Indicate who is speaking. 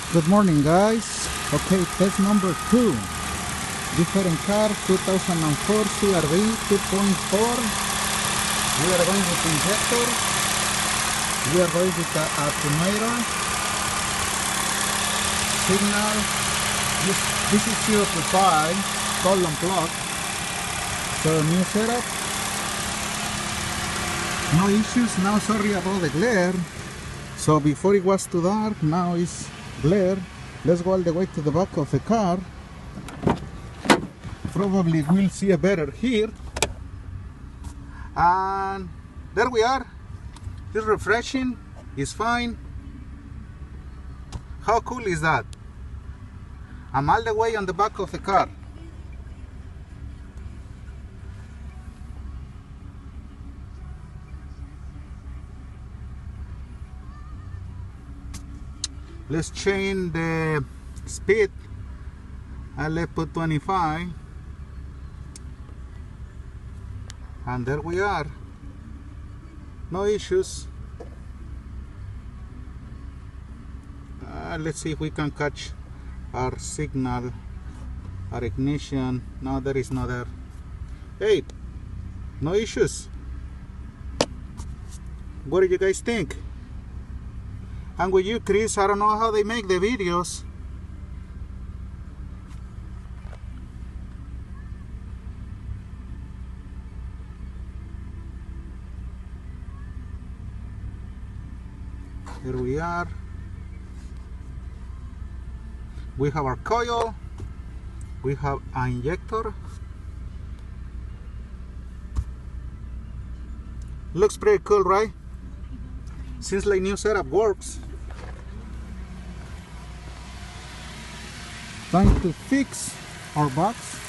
Speaker 1: Good morning, guys. Okay, test number 2. Different car, 2004 CRV 2.4. We are going with injector. We are going with the attenuator. Signal. This is 0 to 5. Column plug. So new setup. No issues. Now sorry about the glare. So before it was too dark, now it's glare. Let's go all the way to the back of the car. Probably we'll see a better here. And there we are. It's refreshing. It's fine. How cool is that? I'm all the way on the back of the car. Let's change the speed. Let's put 25. And there we are. No issues. Let's see if we can catch our signal, our ignition. No, there is no there. Hey, no issues. What do you guys think? And with you, Chris, I don't know how they make the videos. Here we are. We have our coil. We have an injector. Looks pretty cool, right? Seems like new setup works. Time to fix our box.